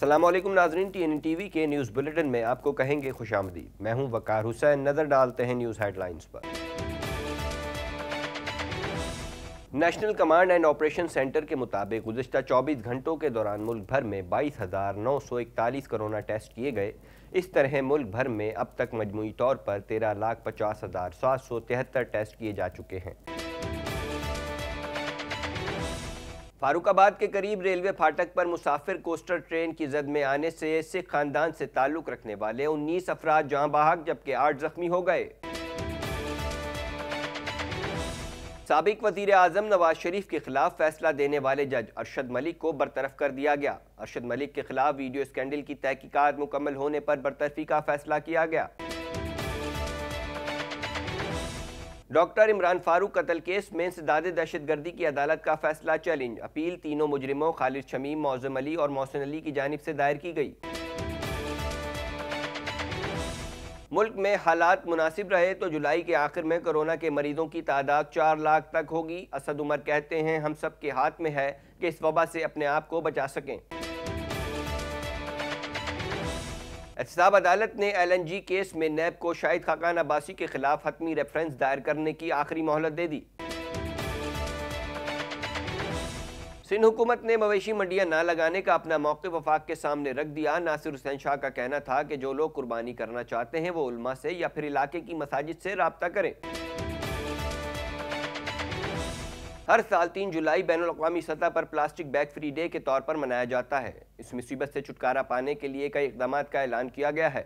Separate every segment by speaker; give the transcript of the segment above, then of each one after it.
Speaker 1: السلام علیکم ناظرین، ٹی این ٹی وی کے نیوز بلیٹن میں آپ کو کہیں گے خوش آمدید۔ میں ہوں وقار حسین۔ نظر ڈالتے ہیں نیوز ہیڈ لائنز پر۔ National command and operation centre کے مطابق گزشتہ 24 گھنٹوں کے دوران ملک بھر میں 22,941 کرونا ٹیسٹ کیے گئے۔ اس طرح ملک بھر میں اب تک مجموعی طور پر 13,50,773 ٹیسٹ کیے جا چکے ہیں۔ فاروق آباد کے قریب ریلوے پھاٹک پر مسافر کوسٹر ٹرین کی زد میں آنے سے سکھ خاندان سے تعلق رکھنے والے 19 افراد جاں بحق جبکہ 8 زخمی ہو گئے۔ سابق وزیر اعظم نواز شریف کے خلاف فیصلہ دینے والے جج ارشد ملک کو برطرف کر دیا گیا۔ ارشد ملک کے خلاف ویڈیو اسکینڈل کی تحقیقات مکمل ہونے پر برطرفی کا فیصلہ کیا گیا۔ ڈاکٹر عمران فاروق قتل کیس میں انسداد دہشت گردی کی عدالت کا فیصلہ چیلنج۔ اپیل تینوں مجرموں خالد شمیم، معظم علی اور محسن علی کی جانب سے دائر کی گئی۔ ملک میں حالات مناسب رہے تو جولائی کے آخر میں کورونا کے مریضوں کی تعداد 4 لاکھ تک ہوگی۔ اسد عمر کہتے ہیں ہم سب کے ہاتھ میں ہے کہ اس وبا سے اپنے آپ کو بچا سکیں۔ احتساب عدالت نے ایل این جی کیس میں نیب کو شاہد خاقان عباسی کے خلاف حتمی ریفرنس دائر کرنے کی آخری مہلت دے دی۔ سندھ حکومت نے مویشی منڈیاں نہ لگانے کا اپنا موقف وفاق کے سامنے رکھ دیا۔ ناصر حسین شاہ کا کہنا تھا کہ جو لوگ قربانی کرنا چاہتے ہیں وہ علماء سے یا پھر علاقے کی مساجد سے رابطہ کریں۔ ہر سال 3 جولائی بین الاقوامی سطح پر پلاسٹک بیگ فری ڈے کے طور پر منایا جاتا ہے۔ اس مصیبت سے چھٹکارا پانے کے لیے کئی اقدامات کا اعلان کیا گیا ہے۔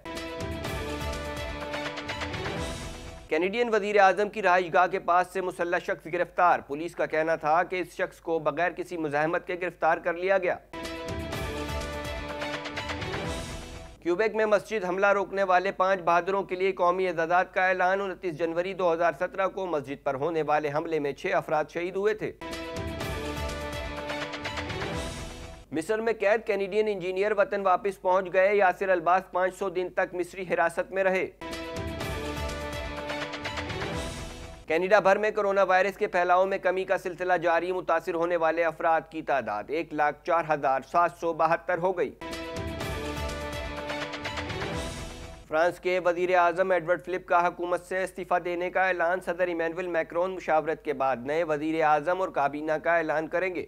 Speaker 1: کینیڈین وزیر اعظم کی رہائش گاہ کے پاس سے مسلح شخص گرفتار۔ پولیس کا کہنا تھا کہ اس شخص کو بغیر کسی مزاحمت کے گرفتار کر لیا گیا۔ کیوبیک میں مسجد حملہ روکنے والے 5 بہادروں کے لیے قومی اعزازات کا اعلان۔ 29 جنوری 2017 کو مسجد پر ہونے والے حملے میں 6 افراد شہید ہوئے تھے۔ مصر میں قید کینیڈین انجینئر وطن واپس پہنچ گئے۔ یاسر الباس 500 دن تک مصری حراست میں رہے۔ کینیڈا بھر میں کرونا وائرس کے پھیلاؤ میں کمی کا سلسلہ جاری۔ متاثر ہونے والے افراد کی تعداد 1,04,772 ہو گئی۔ فرانس کے وزیر اعظم ایڈورڈ فلپ کا حکومت سے استعفیٰ دینے کا اعلان۔ صدر ایمینوئل میکرون مشاورت کے بعد نئے وزیر اعظم اور کابینہ کا اعلان کریں گے۔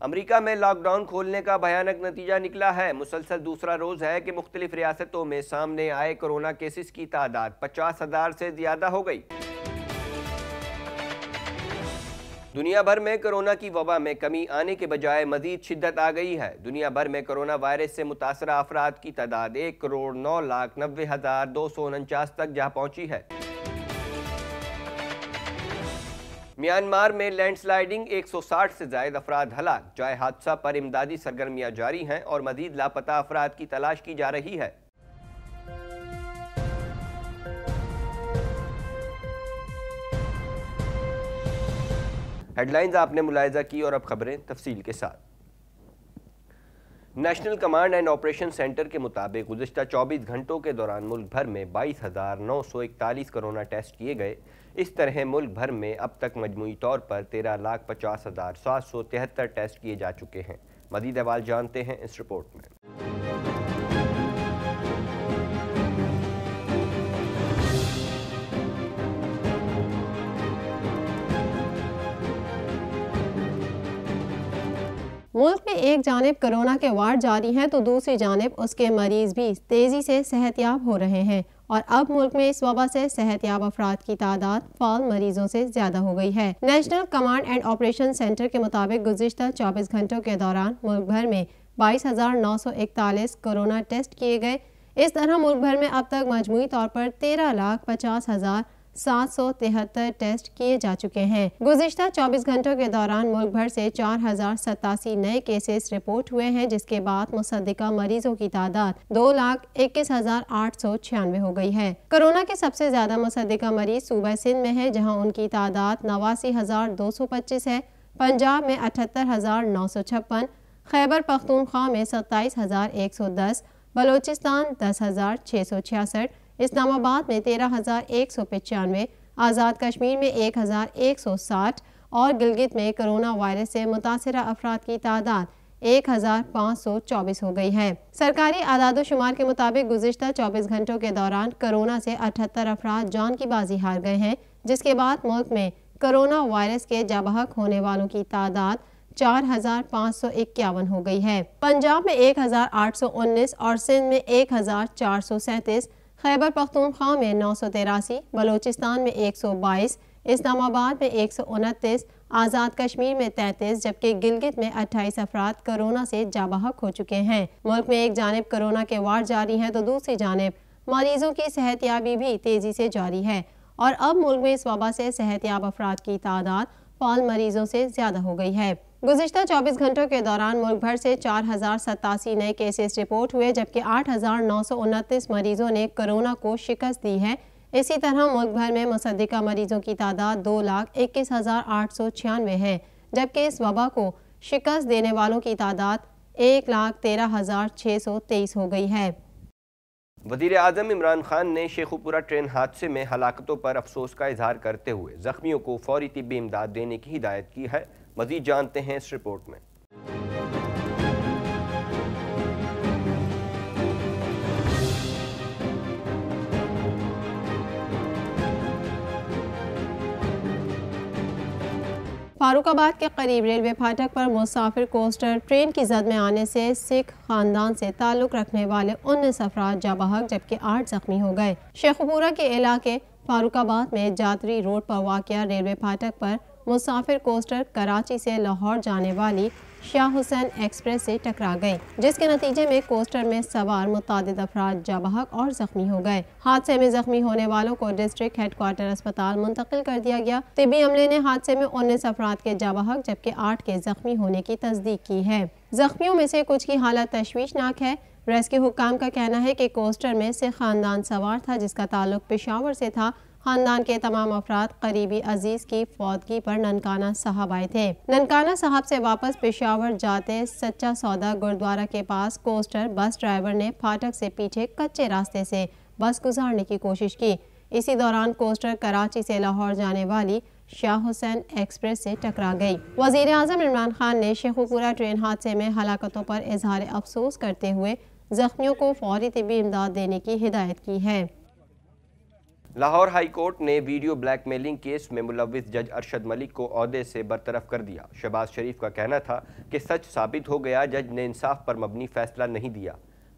Speaker 1: امریکہ میں لاک ڈاؤن کھولنے کا بھیانک نتیجہ نکلا ہے۔ مسلسل دوسرا روز ہے کہ مختلف ریاستوں میں سامنے آئے کورونا کیسز کی تعداد 50,000 سے زیادہ ہو گئی۔ دنیا بھر میں کورونا کی وبا میں کمی آنے کے بجائے مزید شدت آ گئی ہے۔ دنیا بھر میں کورونا وائرس سے متاثرہ افراد کی تعداد 1,09,90,249 تک جا پہنچی ہے۔ میانمار میں لینڈ سلائیڈنگ، 160 سے زائد افراد ہلاک۔ جائے حادثہ پر امدادی سرگرمیاں جاری ہیں اور مزید لاپتہ افراد کی تلاش کی جا رہی ہے۔ ہیڈ لائنز آپ نے ملاحظہ کی اور اب خبریں تفصیل کے ساتھ۔ National command and operation centre کے مطابق گزشتہ 24 گھنٹوں کے دوران ملک بھر میں 22,941 کرونا ٹیسٹ کیے گئے۔ اس طرح ملک بھر میں اب تک مجموعی طور پر 13,50,773 ٹیسٹ کیے جا چکے ہیں۔ مزید احوال جانتے ہیں اس رپورٹ میں۔
Speaker 2: ملک میں ایک جانب کورونا کے وارڈ جاری ہیں تو دوسری جانب اس کے مریض بھی تیزی سے صحت یاب ہو رہے ہیں اور اب ملک میں اس وبا سے صحت یاب افراد کی تعداد فعال مریضوں سے زیادہ ہو گئی ہے۔ National command and operation centre کے مطابق گزشتہ 24 گھنٹوں کے دوران ملک بھر میں 22,941 کورونا ٹیسٹ کیے گئے۔ اس طرح ملک بھر میں اب تک مجموعی طور پر 13,50,773 ٹیسٹ کیے جا چکے ہیں۔ گزشتہ 24 گھنٹوں کے دوران ملک بھر سے 4,087 نئے کیسز رپورٹ ہوئے ہیں، جس کے بعد مصدقہ مریضوں کی تعداد 2,21,896 ہو گئی ہے۔ کورونا کے سب سے زیادہ مصدقہ مریض صوبہ سندھ میں ہے، جہاں ان کی تعداد 89,225 ہے۔ پنجاب میں 78,956، خیبر پختونخوا میں 27,110، بلوچستان 10,666، اسلام آباد میں 13,195، آزاد کشمیر میں 1,160 اور گلگت میں کرونا وائرس سے متاثرہ افراد کی تعداد 1524 ہو گئی ہے۔ سرکاری اعداد و شمار کے مطابق گزشتہ 24 گھنٹوں کے دوران کرونا سے 78 افراد جان کی بازی ہار گئے ہیں، جس کے بعد ملک میں کرونا وائرس کے جاں بحق ہونے والوں کی تعداد 4551 ہو گئی ہے۔ پنجاب میں 1819 اور سندھ میں 1437، خیبر پختونخوا میں 983، بلوچستان میں 122، اسلام آباد میں 129، آزاد کشمیر میں 33، جبکہ گلگت میں 28 افراد کرونا سے جاں بحق ہو چکے ہیں۔ ملک میں ایک جانب کرونا کے وار جاری ہیں تو دوسری جانب مریضوں کی صحتیابی بھی تیزی سے جاری ہے، اور اب ملک میں اس وبا سے صحتیاب افراد کی تعداد فعال مریضوں سے زیادہ ہو گئی ہے۔ گزشتہ 24 گھنٹوں کے دوران ملک بھر سے 4087 نئے کیسز رپورٹ ہوئے، جبکہ 8929 مریضوں نے کرونا کو شکست دی ہے۔ اسی طرح ملک بھر میں مصدقہ مریضوں کی تعداد 2,21,896 ہے، جبکہ اس وبا کو شکست دینے والوں کی تعداد 1,13,623 ہو گئی ہے۔
Speaker 1: وزیر اعظم عمران خان نے شیخوپورہ ٹرین حادثے میں ہلاکتوں پر افسوس کا اظہار کرتے ہوئے زخمیوں کو فوری طبی امداد دینے کی ہدایت کی ہے۔ مزید جانتے ہیں اس رپورٹ میں۔
Speaker 2: فاروق آباد کے قریب ریلوے پھاٹک پر مسافر کوسٹر ٹرین کی زد میں آنے سے سکھ خاندان سے تعلق رکھنے والے 19 افراد جاں بحق جبکہ 8 زخمی ہو گئے۔ شیخوپورہ کے علاقے فاروق آباد میں جاتری روڈ پر واقع ریلوے پھاٹک پر مسافر کوسٹر کراچی سے لاہور جانے والی شاہ حسین ایکسپریس سے ٹکرا گئی، جس کے نتیجے میں کوسٹر میں سوار متعدد افراد جاں بحق اور زخمی ہو گئے۔ حادثے میں زخمی ہونے والوں کو ڈسٹرکٹ ہیڈ کوارٹر اسپتال منتقل کر دیا گیا۔ طبی عملے نے حادثے میں 19 افراد کے جاں بحق جبکہ 8 کے زخمی ہونے کی تصدیق کی ہے۔ زخمیوں میں سے کچھ کی حالت تشویشناک ہے۔ ریسکیو حکام کا کہنا ہے کہ کوسٹر میں سکھ خاندان سوار تھا، جس کا تعلق پشاور سے تھا۔ خاندان کے تمام افراد قریبی عزیز کی فوتگی پر ننکانہ صاحب آئے تھے۔ ننکانہ صاحب سے واپس پشاور جاتے سچا سودا گردوارہ کے پاس کوسٹر بس ڈرائیور نے پھاٹک سے پیچھے کچے راستے سے بس گزارنے کی کوشش کی۔ اسی دوران کوسٹر کراچی سے لاہور جانے والی شاہ حسین ایکسپریس سے ٹکرا گئی۔ وزیر اعظم عمران خان نے شیخوپورہ ٹرین حادثے میں ہلاکتوں پر اظہار افسوس کرتے ہوئے زخمیوں کو فوری طبی امداد دینے کی ہدایت کی ہے۔
Speaker 1: لاہور ہائی کورٹ نے ویڈیو بلیک میلنگ کیس میں ملوث جج ارشد ملک کو عہدے سے برطرف کر دیا۔ شہباز شریف کا کہنا تھا کہ سچ ثابت ہو گیا، جج نے انصاف پر مبنی فیصلہ نہیں دیا۔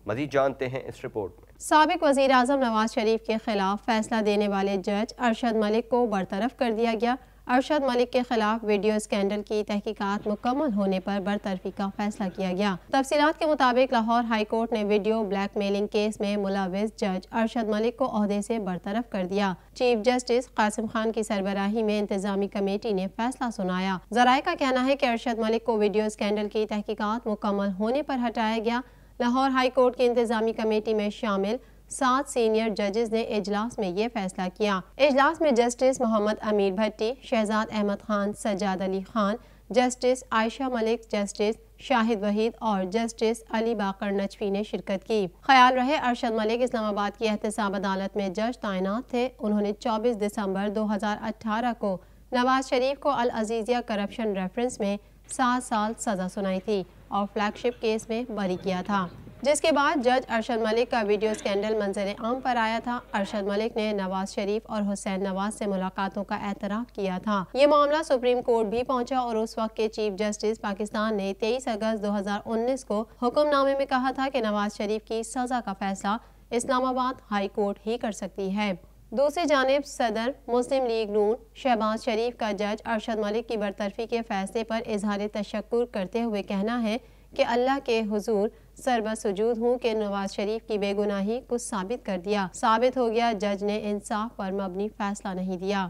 Speaker 1: مزید جانتے ہیں اس رپورٹ میں۔
Speaker 2: سابق وزیر اعظم نواز شریف کے خلاف فیصلہ دینے والے جج ارشد ملک کو برطرف کر دیا گیا۔ ارشد ملک کے خلاف ویڈیو اسکینڈل کی تحقیقات مکمل ہونے پر برطرفی کا فیصلہ کیا گیا۔ تفصیلات کے مطابق لاہور ہائی کورٹ نے ویڈیو بلیک میلنگ کیس میں ملوث جج ارشد ملک کو عہدے سے برطرف کر دیا۔ چیف جسٹس قاسم خان کی سربراہی میں انتظامی کمیٹی نے فیصلہ سنایا۔ ذرائع کا کہنا ہے کہ ارشد ملک کو ویڈیو اسکینڈل کی تحقیقات مکمل ہونے پر ہٹایا گیا۔ لاہور ہائی کورٹ کی انتظامی کمیٹی میں شامل 7 سینئر ججز نے اجلاس میں یہ فیصلہ کیا۔ اجلاس میں جسٹس محمد امیر بھٹی، شہزاد احمد خان، سجاد علی خان، جسٹس عائشہ ملک، جسٹس شاہد وحید اور جسٹس علی باقر نجفی نے شرکت کی۔ خیال رہے ارشد ملک اسلام آباد کی احتساب عدالت میں جج تعینات تھے۔ انہوں نے 24 دسمبر 2018 کو نواز شریف کو العزیزیہ کرپشن ریفرنس میں 7 سال سزا سنائی تھی اور فلیگ شپ کیس میں بری کیا تھا، جس کے بعد جج ارشد ملک کا ویڈیو اسکینڈل منظر عام پر آیا تھا۔ ارشد ملک نے نواز شریف اور حسین نواز سے ملاقاتوں کا اعتراف کیا تھا۔ یہ معاملہ سپریم کورٹ بھی پہنچا اور اس وقت کے چیف جسٹس پاکستان نے 23 اگست 2019 کو حکم نامے میں کہا تھا کہ نواز شریف کی سزا کا فیصلہ اسلام آباد ہائی کورٹ ہی کر سکتی ہے۔ دوسری جانب صدر مسلم لیگ نون شہباز شریف کا جج ارشد ملک کی برطرفی کے فیصلے پر اظہار تشکر کرتے ہوئے کہنا ہے کہ اللہ کے حضور سربسجود ہوں کہ نواز شریف کی بے گناہی کو ثابت کر دیا۔ ثابت ہو گیا جج نے انصاف پر مبنی فیصلہ نہیں دیا۔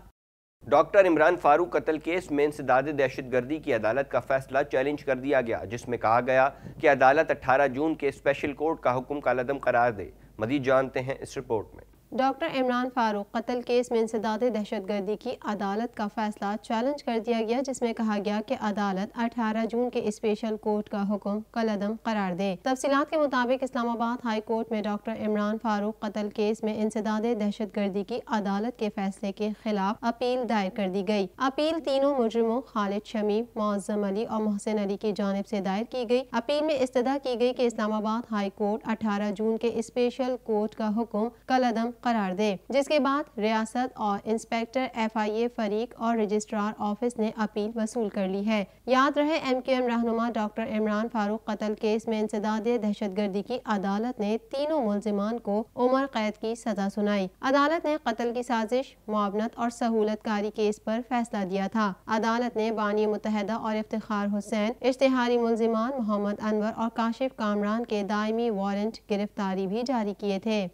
Speaker 1: ڈاکٹر عمران فاروق قتل کیس میں انسداد دہشت گردی کی عدالت کا فیصلہ چیلنج کر دیا گیا، جس میں کہا گیا کہ عدالت 18 جون کے اسپیشل کورٹ کا حکم کالعدم قرار دے۔ مزید جانتے ہیں اس رپورٹ میں۔
Speaker 2: ڈاکٹر عمران فاروق قتل کیس میں انسداد دہشت گردی کی عدالت کا فیصلہ چیلنج کر دیا گیا، جس میں کہا گیا کہ عدالت 18 جون کے اسپیشل کورٹ کا حکم کالعدم قرار دے۔ تفصیلات کے مطابق اسلام آباد ہائی کورٹ میں ڈاکٹر عمران فاروق قتل کیس میں انسداد دہشت گردی کی عدالت کے فیصلے کے خلاف اپیل دائر کر دی گئی۔ اپیل تینوں مجرموں خالد شمیم، معظم علی اور محسن علی کی جانب سے دائر کی گئی۔ اپیل میں استدعا کی گئی کہ اسلام آباد ہائی کورٹ 18 جون کے اسپیشل کورٹ کا حکم کالعدم قرار دے، جس کے بعد ریاست اور انسپیکٹر FIA فریق اور رجسٹرار آفس نے اپیل وصول کر لی ہے۔ یاد رہے MQM رہنما ڈاکٹر عمران فاروق قتل کیس میں انسداد دہشت گردی کی عدالت نے تینوں ملزمان کو عمر قید کی سزا سنائی۔ عدالت نے قتل کی سازش، معاونت اور سہولت کاری کیس پر فیصلہ دیا تھا۔ عدالت نے بانی متحدہ اور افتخار حسین، اشتہاری ملزمان محمد انور اور کاشف کامران کے دائمی وارنٹ گرفتاری بھی جاری کیے تھے۔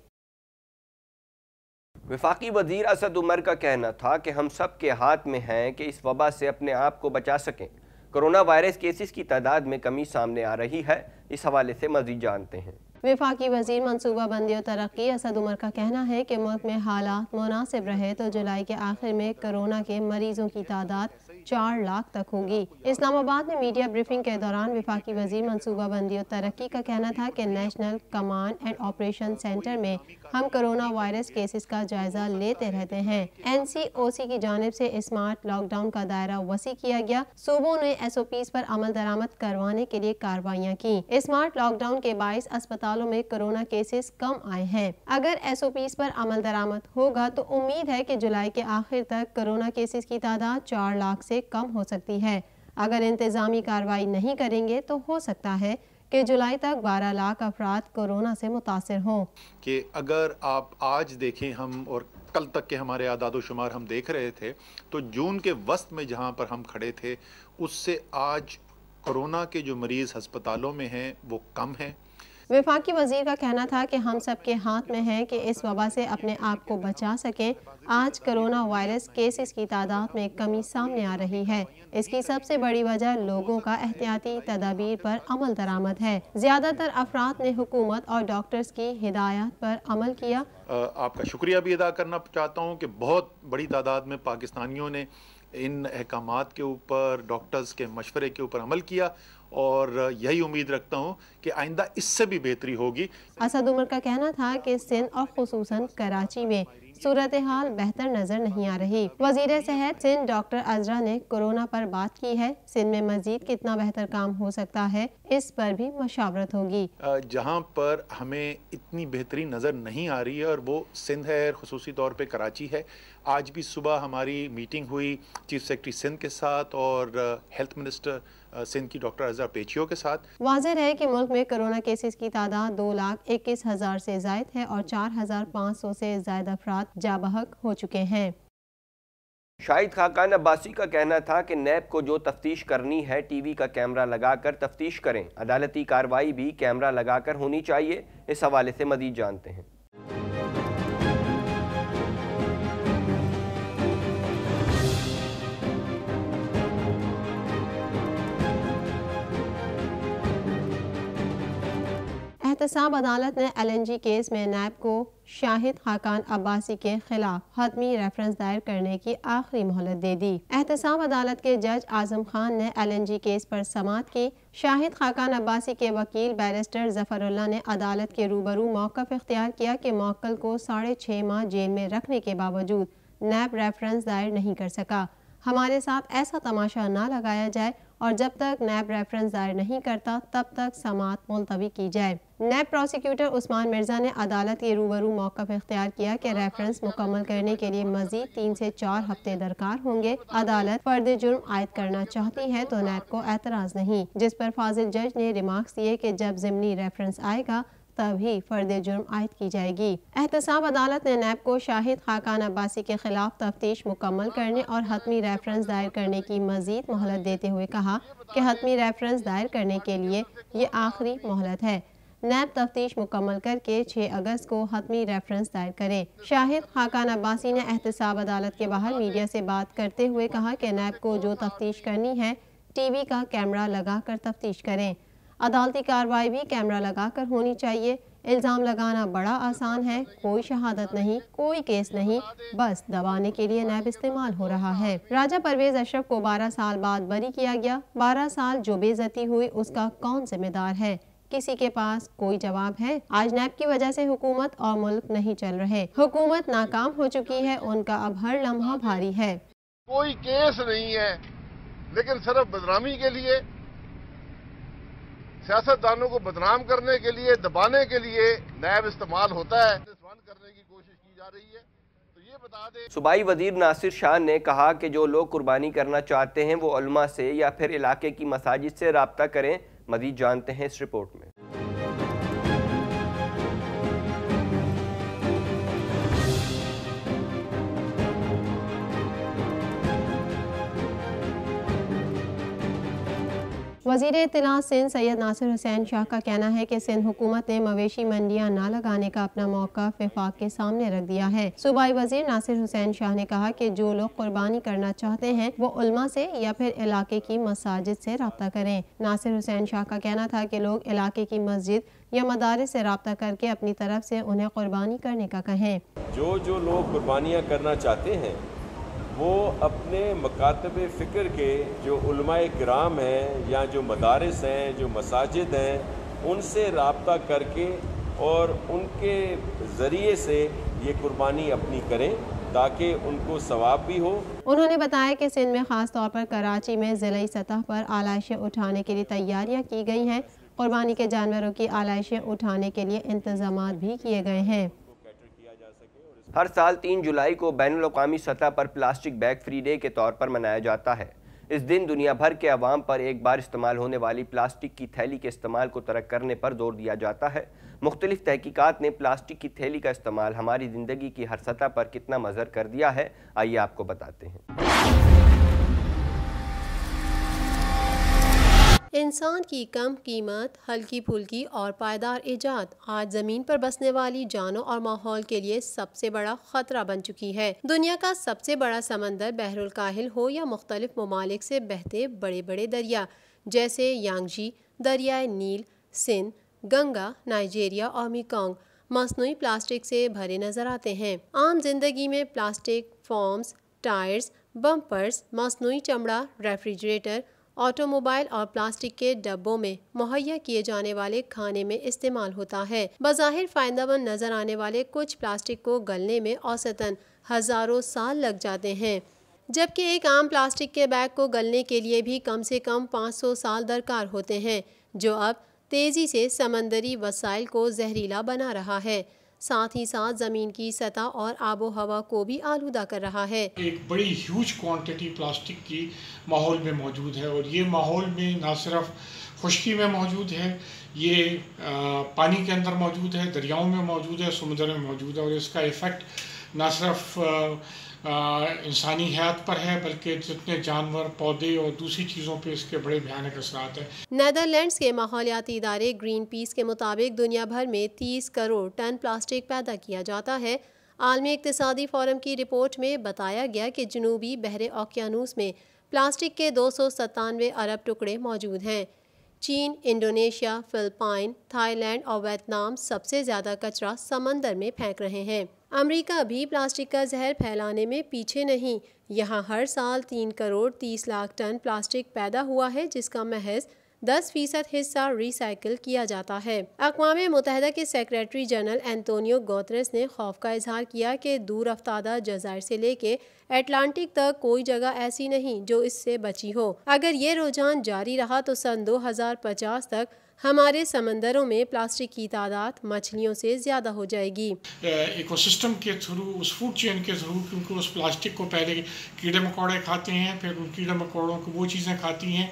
Speaker 1: وفاقی وزیر اسد عمر کا کہنا تھا کہ ہم سب کے ہاتھ میں ہیں کہ اس وبا سے اپنے آپ کو بچا سکیں۔ کرونا وائرس کیسز کی تعداد میں کمی سامنے آ رہی ہے، اس حوالے سے مزید جانتے ہیں۔
Speaker 2: وفاقی وزیر منصوبہ بندی و ترقی اسد عمر کا کہنا ہے کہ ملک میں حالات مناسب رہے تو جولائی کے آخر میں کرونا کے مریضوں کی تعداد 4 لاکھ تک ہوگی۔ اسلام آباد میں میڈیا بریفنگ کے دوران وفاقی وزیر منصوبہ بندی و ترقی کا کہنا تھا کہ national command and operation centre میں ہم کرونا وائرس کیسز کا جائزہ لیتے رہتے ہیں۔ NCOC کی جانب سے اسمارٹ لاک ڈاؤن کا دائرہ وسیع کیا گیا۔ صوبوں نے SOPs پر عمل درآمد کروانے کے لیے کارروائیاں کی۔ اسمارٹ لاک ڈاؤن کے باعث اسپتالوں میں کرونا کیسز کم آئے ہیں۔ اگر SOPs پر عمل درآمد ہوگا تو امید ہے کہ جولائی کے آخر تک کرونا کیسز کی تعداد 4 لاکھ سے کم ہو سکتی ہے۔ اگر انتظامی کارروائی نہیں کریں گے تو ہو سکتا ہے کہ جولائی تک 12 لاکھ افراد کورونا سے متاثر ہوں۔
Speaker 3: کہ اگر آپ آج دیکھیں ہم اور کل تک کے ہمارے اعداد و شمار ہم دیکھ رہے تھے تو جون کے وسط میں جہاں پر ہم کھڑے تھے اس سے آج کورونا کے جو مریض ہسپتالوں میں ہیں وہ کم ہیں۔
Speaker 2: وفاقی وزیر کا کہنا تھا کہ ہم سب کے ہاتھ میں ہے کہ اس وبا سے اپنے آپ کو بچا سکیں۔ آج کرونا وائرس کیسز کی تعداد میں کمی سامنے آ رہی ہے۔ اس کی سب سے بڑی وجہ لوگوں کا احتیاطی تدابیر پر عمل درآمد ہے۔ زیادہ تر افراد نے حکومت اور ڈاکٹرز کی ہدایات پر عمل کیا۔
Speaker 3: آپ کا شکریہ بھی ادا کرنا چاہتا ہوں کہ بہت بڑی تعداد میں پاکستانیوں نے ان احکامات کے اوپر، ڈاکٹرز کے مشورے کے اوپر عمل کیا اور یہی امید رکھتا ہوں کہ آئندہ اس سے بھی بہتری ہوگی۔
Speaker 2: اسد عمر کا کہنا تھا کہ سندھ اور خصوصاً کراچی میں صورتحال بہتر نظر نہیں آ رہی۔ وزیر صحت سندھ ڈاکٹر عزرا نے کورونا پر بات کی ہے۔ سندھ میں مزید کتنا بہتر کام ہو سکتا ہے اس پر بھی مشاورت ہوگی۔
Speaker 3: جہاں پر ہمیں اتنی بہتری نظر نہیں آ رہی ہے اور وہ سندھ ہے، خصوصی طور پہ کراچی ہے۔ آج بھی صبح ہماری میٹنگ ہوئی چیف سیکرٹری سندھ کے ساتھ اور ہیلتھ منسٹر سندھ کی ڈاکٹر عزرا پیچیو کے ساتھ۔
Speaker 2: واضح ہے کہ ملک میں کرونا کیسز کی تعداد 2,21,000 سے زائد ہے اور 4,500 سے زائد افراد جاں بحق ہو چکے ہیں۔
Speaker 1: شاہد خاقان عباسی کا کہنا تھا کہ نیب کو جو تفتیش کرنی ہے ٹی وی کا کیمرہ لگا کر تفتیش کریں، عدالتی کارروائی بھی کیمرہ لگا کر ہونی چاہیے۔ اس حوالے سے مزید جانتے ہیں۔
Speaker 2: احتساب عدالت نے LNG کیس میں نیب کو شاہد خاقان عباسی کے خلاف حتمی ریفرنس دائر کرنے کی آخری مہلت دے دی۔ احتساب عدالت کے جج اعظم خان نے LNG کیس پر سماعت کی۔ شاہد خاقان عباسی کے وکیل بیرسٹر ظفر اللہ نے عدالت کے روبرو موقف اختیار کیا کہ موکل کو 6.5 ماہ جیل میں رکھنے کے باوجود نیب ریفرنس دائر نہیں کر سکا۔ ہمارے ساتھ ایسا تماشا نہ لگایا جائے اور جب تک نیب ریفرنس دائر نہیں کرتا تب تک سماعت ملتوی کی جائے۔ نیب پروسیکیوٹر عثمان مرزا نے عدالت کے روبرو موقف اختیار کیا کہ ریفرنس مکمل کرنے کے لیے مزید 3 سے 4 ہفتے درکار ہوں گے۔ عدالت فرد جرم عائد کرنا چاہتی ہے تو نیب کو اعتراض نہیں، جس پر فاضل جج نے ریمارکس دیے کہ جب ضمنی ریفرنس آئے گا تبھی فرد جرم عائد کی جائے گی۔ احتساب عدالت نے نیب کو شاہد خاقان عباسی کے خلاف تفتیش مکمل کرنے اور حتمی ریفرنس دائر کرنے کی مزید مہلت دیتے ہوئے کہا کہ حتمی ریفرنس دائر کرنے کے لیے یہ آخری مہلت ہے۔ نیب تفتیش مکمل کر کے 6 اگست کو حتمی ریفرنس دائر کرے۔ شاہد خاقان عباسی نے احتساب عدالت کے باہر میڈیا سے بات کرتے ہوئے کہا کہ نیب کو جو تفتیش کرنی ہے ٹی وی کا کیمرہ لگا کر تفتیش کریں۔ عدالتی کارروائی بھی کیمرہ لگا کر ہونی چاہیے۔ الزام لگانا بڑا آسان ہے، کوئی شہادت نہیں، کوئی کیس نہیں، بس دبانے کے لیے نیب استعمال ہو رہا ہے۔ راجہ پرویز اشرف کو 12 سال بعد بری کیا گیا۔ 12 سال جو بے عزتی ہوئی اس کا کون ذمہ دار ہے؟ کسی کے پاس کوئی جواب ہے؟ آج نیب کی وجہ سے حکومت اور ملک نہیں چل رہے، حکومت ناکام ہو چکی ہے، ان کا اب ہر لمحہ بھاری ہے۔
Speaker 4: کوئی کیس نہیں ہے، لیکن صرف بدنامی کے لیے، سیاستدانوں کو بدنام کرنے کے لیے، دبانے کے لیے نیب استعمال ہوتا ہے، کرنے کی کوشش کی جا رہی ہے۔ تو یہ بتا دیں،
Speaker 1: صوبائی وزیر ناصر شاہ نے کہا کہ جو لوگ قربانی کرنا چاہتے ہیں وہ علماء سے یا پھر علاقے کی مساجد سے رابطہ کریں۔ مزید جانتے ہیں اس رپورٹ میں۔
Speaker 2: وزیر اطلاع سندھ سید ناصر حسین شاہ کا کہنا ہے کہ سندھ حکومت نے مویشی منڈیاں نہ لگانے کا اپنا موقف وفاق کے سامنے رکھ دیا ہے۔ صوبائی وزیر ناصر حسین شاہ نے کہا کہ جو لوگ قربانی کرنا چاہتے ہیں وہ علماء سے یا پھر علاقے کی مساجد سے رابطہ کریں۔ ناصر حسین شاہ کا کہنا تھا کہ لوگ علاقے کی مسجد یا مدارس سے رابطہ کر کے اپنی طرف سے انہیں قربانی کرنے کا کہیں۔
Speaker 5: جو لوگ قربانیاں کرنا چاہتے ہیں وہ اپنے مکاتب فکر کے جو علماء کرام ہیں یا جو مدارس ہیں، جو مساجد ہیں، ان سے رابطہ کر کے اور ان کے ذریعے سے یہ قربانی اپنی کریں تاکہ ان کو ثواب بھی ہو۔
Speaker 2: انہوں نے بتایا کہ سندھ میں خاص طور پر کراچی میں ضلعی سطح پر آلائشیں اٹھانے کے لیے تیاریاں کی گئی ہیں۔ قربانی کے جانوروں کی آلائشیں اٹھانے کے لیے انتظامات بھی کیے گئے ہیں۔
Speaker 1: ہر سال 3 جولائی کو بین الاقوامی سطح پر پلاسٹک بیگ فری ڈے کے طور پر منایا جاتا ہے۔ اس دن دنیا بھر کے عوام پر ایک بار استعمال ہونے والی پلاسٹک کی تھیلی کے استعمال کو ترک کرنے پر زور دیا جاتا ہے۔ مختلف تحقیقات نے پلاسٹک کی تھیلی کا استعمال ہماری زندگی کی ہر سطح پر کتنا مضر کر دیا ہے، آئیے آپ کو بتاتے ہیں۔
Speaker 2: انسان کی کم قیمت، ہلکی پھلکی اور پائیدار ایجاد آج زمین پر بسنے والی جانوں اور ماحول کے لیے سب سے بڑا خطرہ بن چکی ہے۔ دنیا کا سب سے بڑا سمندر بحر الکاہل ہو یا مختلف ممالک سے بہتے بڑے بڑے دریا جیسے یانگزی، دریائے نیل، سندھ، گنگا، نائجیریا اور میکونگ مصنوعی پلاسٹک سے بھرے نظر آتے ہیں۔ عام زندگی میں پلاسٹک فومز، ٹائرز، بمپرز، مصنوعی چمڑا، ریفریجریٹر، آٹو موبائل اور پلاسٹک کے ڈبوں میں مہیا کیے جانے والے کھانے میں استعمال ہوتا ہے۔ بظاہر فائدہ مند نظر آنے والے کچھ پلاسٹک کو گلنے میں اوسطاً ہزاروں سال لگ جاتے ہیں، جبکہ ایک عام پلاسٹک کے بیگ کو گلنے کے لیے بھی کم سے کم 500 سال درکار ہوتے ہیں، جو اب تیزی سے سمندری وسائل کو زہریلا بنا رہا ہے، ساتھ ہی ساتھ زمین کی سطح اور آب و ہوا کو بھی آلودہ کر رہا ہے۔
Speaker 6: ایک بڑی ہیوج کوانٹٹی پلاسٹک کی ماحول میں موجود ہے، اور یہ ماحول میں نہ صرف خشکی میں موجود ہے، یہ پانی کے اندر موجود ہے، دریاؤں میں موجود ہے، سمندر میں موجود ہے، اور اس کا ایفیکٹ نہ صرف انسانی حیات پر ہے بلکہ جتنے جانور، پودے اور دوسری چیزوں پہ اس کے بڑے بھیانک اثرات ہیں۔
Speaker 2: نیدرلینڈز کے ماحولیاتی ادارے گرین پیس کے مطابق دنیا بھر میں 30 کروڑ ٹن پلاسٹک پیدا کیا جاتا ہے۔ عالمی اقتصادی فورم کی رپورٹ میں بتایا گیا کہ جنوبی بحر اوقیانوس میں پلاسٹک کے 297 ارب ٹکڑے موجود ہیں۔ چین، انڈونیشیا، فلپائن، تھائی لینڈ اور ویتنام سب سے زیادہ کچرا سمندر میں پھینک رہے ہیں۔ امریکہ بھی پلاسٹک کا زہر پھیلانے میں پیچھے نہیں۔ یہاں ہر سال 3 کروڑ 30 لاکھ ٹن پلاسٹک پیدا ہوا ہے، جس کا محض 10% حصہ ری سائیکل کیا جاتا ہے۔ اقوام متحدہ کے سیکریٹری جنرل اینٹونیو گوتریس نے خوف کا اظہار کیا کہ دور افتادہ جزائر سے لے کے اٹلانٹک تک کوئی جگہ ایسی نہیں جو اس سے بچی ہو۔ اگر یہ رجحان جاری رہا تو سن 2050 تک ہمارے سمندروں میں پلاسٹک کی تعداد مچھلیوں سے زیادہ ہو جائے گی۔
Speaker 6: ایکو سسٹم کے تھرو، اس فوڈ چین کے تھرو، کیونکہ اس پلاسٹک کو پہلے کیڑے مکوڑے کھاتے ہیں، پھر ان کیڑے مکوڑوں کو وہ چیزیں کھاتی ہیں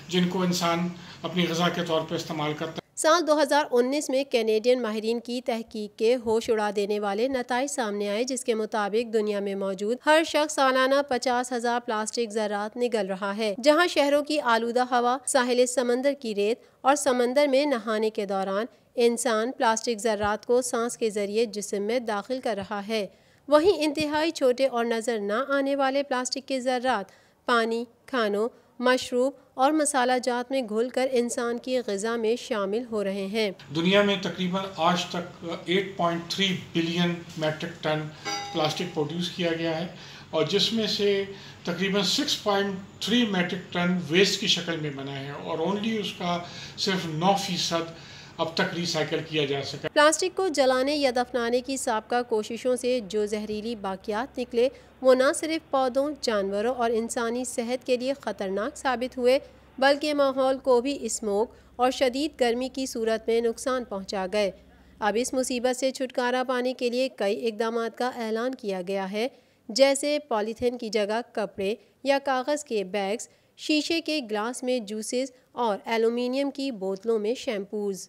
Speaker 6: جن کو انسان اپنی غذا کے طور پہ استعمال کرتا ہے۔
Speaker 2: سال 2019 میں کینیڈین ماہرین کی تحقیق کے ہوش اڑا دینے والے نتائج سامنے آئے، جس کے مطابق دنیا میں موجود ہر شخص سالانہ 50,000 پلاسٹک ذرات نگل رہا ہے، جہاں شہروں کی آلودہ ہوا، ساحل سمندر کی ریت اور سمندر میں نہانے کے دوران انسان پلاسٹک ذرات کو سانس کے ذریعے جسم میں داخل کر رہا ہے۔ وہیں انتہائی چھوٹے اور نظر نہ آنے والے پلاسٹک کے ذرات پانی، کھانوں مشروب اور مسالہ جات میں گھل کر انسان کی غذا میں شامل ہو رہے ہیں۔
Speaker 6: دنیا میں تقریباً آج تک 8.3 billion metric ton plastic produce کیا گیا ہے، اور جس میں سے تقریباً 6.3 میٹرک ٹن ویسٹ کی شکل میں بنا ہے، اور اونلی اس کا صرف 9% اب تک ریسائیکل کیا جا سکا۔
Speaker 2: پلاسٹک کو جلانے یا دفنانے کی سابقہ کوششوں سے جو زہریلی باقیات نکلے وہ نہ صرف پودوں، جانوروں اور انسانی صحت کے لیے خطرناک ثابت ہوئے، بلکہ ماحول کو بھی اسموگ اور شدید گرمی کی صورت میں نقصان پہنچا گئے۔ اب اس مصیبت سے چھٹکارا پانے کے لیے کئی اقدامات کا اعلان کیا گیا ہے، جیسے پولی تھین کی جگہ کپڑے یا کاغذ کے بیگز، شیشے کے گلاس میں جوسز اور ایلومینیم کی بوتلوں میں شیمپوز۔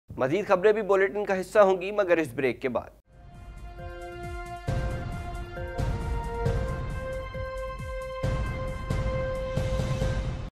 Speaker 1: مزید خبریں بھی بولیٹن کا حصہ ہوں گی، مگر اس بریک کے بعد۔